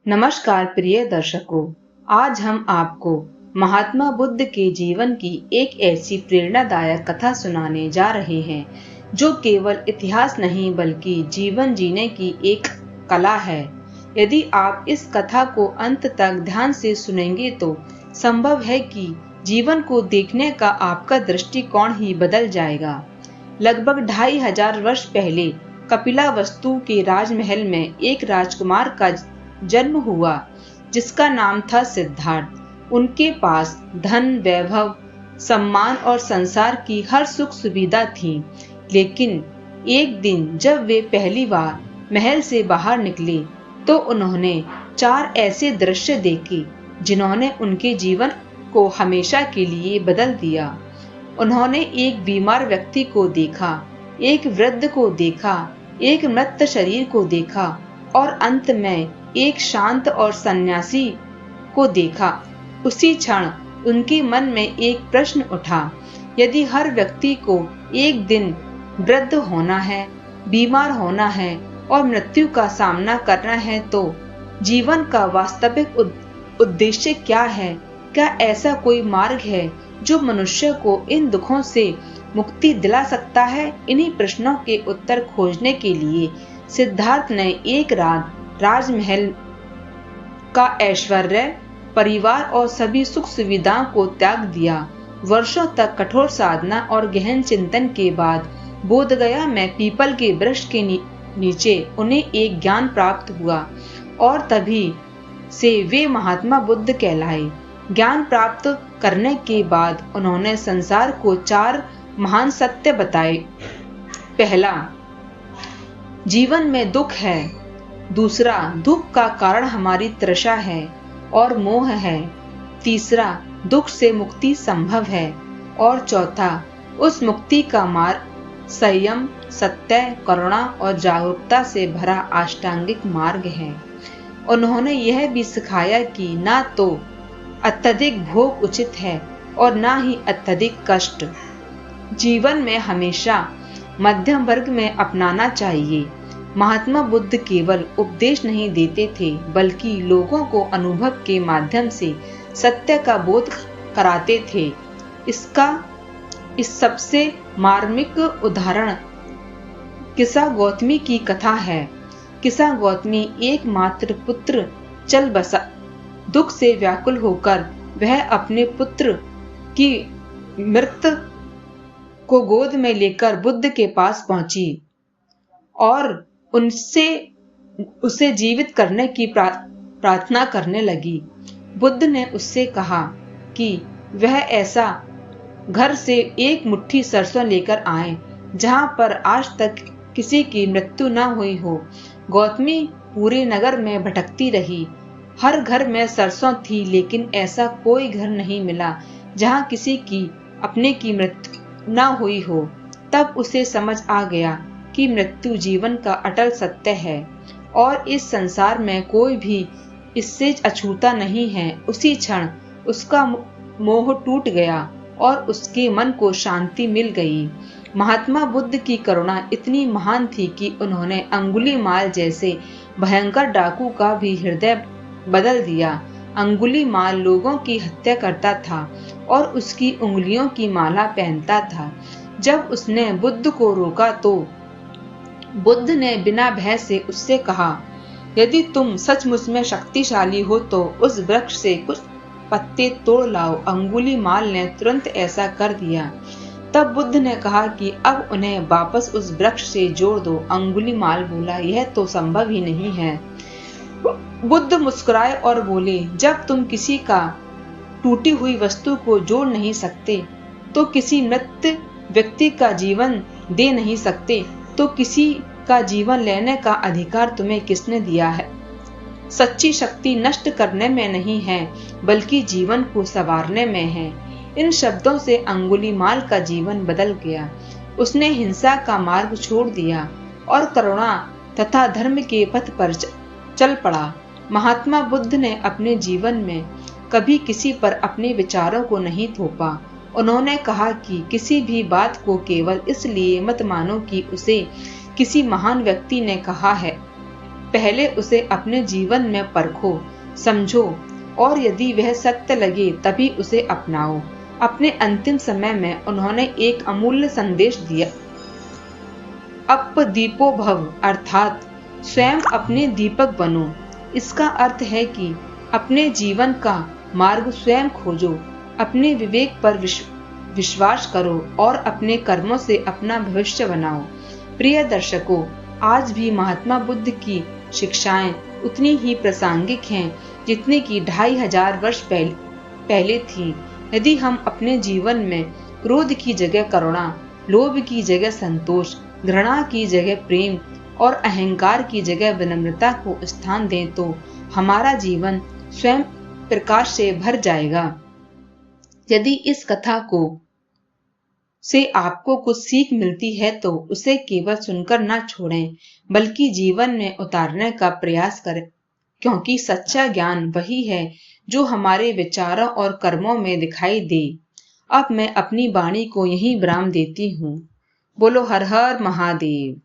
नमस्कार प्रिय दर्शकों, आज हम आपको महात्मा बुद्ध के जीवन की एक ऐसी प्रेरणादायक कथा सुनाने जा रहे हैं जो केवल इतिहास नहीं बल्कि जीवन जीने की एक कला है। यदि आप इस कथा को अंत तक ध्यान से सुनेंगे तो संभव है कि जीवन को देखने का आपका दृष्टिकोण ही बदल जाएगा। लगभग 2500 वर्ष पहले कपिलावस्तु के राजमहल में एक राजकुमार का जन्म हुआ जिसका नाम था सिद्धार्थ। उनके पास धन, वैभव, सम्मान और संसार की हर सुख सुविधा थी। लेकिन एक दिन जब वे पहली बार महल से बाहर निकले तो उन्होंने 4 ऐसे दृश्य देखे जिन्होंने उनके जीवन को हमेशा के लिए बदल दिया। उन्होंने एक बीमार व्यक्ति को देखा, एक वृद्ध को देखा, एक मृत शरीर को देखा और अंत में एक शांत और सन्यासी को देखा। उसी क्षण उनके मन में एक प्रश्न उठा, यदि हर व्यक्ति को एक दिन वृद्ध होना है, बीमार होना है और मृत्यु का सामना करना है तो जीवन का वास्तविक उद्देश्य क्या है? क्या ऐसा कोई मार्ग है जो मनुष्य को इन दुखों से मुक्ति दिला सकता है? इन्हीं प्रश्नों के उत्तर खोजने के लिए सिद्धार्थ ने एक रात राजमहल का ऐश्वर्य, परिवार और सभी सुख सुविधाओं को त्याग दिया। वर्षों तक कठोर साधना और गहन चिंतन के बाद बोधगया में पीपल के वृक्ष के नीचे उन्हें एक ज्ञान प्राप्त हुआ और तभी से वे महात्मा बुद्ध कहलाए। ज्ञान प्राप्त करने के बाद उन्होंने संसार को 4 महान सत्य बताए। पहला, जीवन में दुख है। दूसरा, दुख का कारण हमारी तृषा है और मोह है। तीसरा, दुख से मुक्ति संभव है और चौथा, उस मुक्ति का मार्ग संयम, सत्य, करुणा और जागरूकता से भरा अष्टांगिक मार्ग है। उन्होंने यह भी सिखाया कि ना तो अत्यधिक भोग उचित है और ना ही अत्यधिक कष्ट। जीवन में हमेशा मध्यम वर्ग में अपनाना चाहिए। महात्मा बुद्ध केवल उपदेश नहीं देते थे बल्कि लोगों को अनुभव के माध्यम से सत्य का बोध कराते थे। इस सबसे मार्मिक उदाहरण किसा गौतमी की कथा है। किसा गौतमी एकमात्र पुत्र चल बसा। दुख से व्याकुल होकर वह अपने पुत्र की मृत को गोद में लेकर बुद्ध के पास पहुंची और उसे जीवित करने की प्रार्थना करने लगी। बुद्ध ने उससे कहा कि वह ऐसा घर से एक मुट्ठी सरसों लेकर आए जहां पर आज तक किसी की मृत्यु न हुई हो। गौतमी पूरे नगर में भटकती रही। हर घर में सरसों थी लेकिन ऐसा कोई घर नहीं मिला जहां किसी की अपने की मृत्यु न हुई हो। तब उसे समझ आ गया कि मृत्यु जीवन का अटल सत्य है और इस संसार में कोई भी इससे अछूता नहीं है। उसी क्षण उसका मोह टूट गया और उसके मन को शांति मिल गई। महात्मा बुद्ध की करुणा इतनी महान थी कि उन्होंने अंगुलीमाल जैसे भयंकर डाकू का भी हृदय बदल दिया। अंगुलीमाल लोगों की हत्या करता था और उसकी उंगलियों की माला पहनता था। जब उसने बुद्ध को रोका तो बुद्ध ने बिना भय से उससे कहा, यदि तुम सचमुच में शक्तिशाली हो तो उस वृक्ष से कुछ पत्ते तोड़ लाओ। अंगुलीमाल ने तुरंत ऐसा कर दिया। तब बुद्ध ने कहा कि अब उन्हें वापस उस वृक्ष से जोड़ दो। अंगुलीमाल बोला, यह तो संभव ही नहीं है। बुद्ध मुस्कुराए और बोले, जब तुम किसी का टूटी हुई वस्तु को जोड़ नहीं सकते तो किसी मृत व्यक्ति का जीवन दे नहीं सकते तो किसी का जीवन लेने का अधिकार तुम्हें किसने दिया है? सच्ची शक्ति नष्ट करने में नहीं है बल्कि जीवन को संवारने में है। इन शब्दों से अंगुलीमाल का जीवन बदल गया। उसने हिंसा का मार्ग छोड़ दिया और करुणा तथा धर्म के पथ पर चल पड़ा। महात्मा बुद्ध ने अपने जीवन में कभी किसी पर अपने विचारों को नहीं थोपा। उन्होंने कहा कि किसी भी बात को केवल इसलिए मत मानो कि उसे किसी महान व्यक्ति ने कहा है। पहले उसे अपने जीवन में परखो, समझो और यदि वह सत्य लगे तभी उसे अपनाओ। अपने अंतिम समय में उन्होंने एक अमूल्य संदेश दिया, अप दीपो भव, अर्थात स्वयं अपने दीपक बनो। इसका अर्थ है कि अपने जीवन का मार्ग स्वयं खोजो, अपने विवेक पर विश्वास करो और अपने कर्मों से अपना भविष्य बनाओ। प्रिय दर्शकों, आज भी महात्मा बुद्ध की शिक्षाएं उतनी ही प्रासंगिक हैं जितनी कि 2500 वर्ष पहले थी। यदि हम अपने जीवन में क्रोध की जगह करुणा, लोभ की जगह संतोष, घृणा की जगह प्रेम और अहंकार की जगह विनम्रता को स्थान दें तो हमारा जीवन स्वयं प्रकाश से भर जाएगा। यदि इस कथा को से आपको कुछ सीख मिलती है तो उसे केवल सुनकर न छोड़ें, बल्कि जीवन में उतारने का प्रयास करें, क्योंकि सच्चा ज्ञान वही है जो हमारे विचारों और कर्मों में दिखाई दे। अब मैं अपनी वाणी को यहीं विराम देती हूँ। बोलो हर हर महादेव।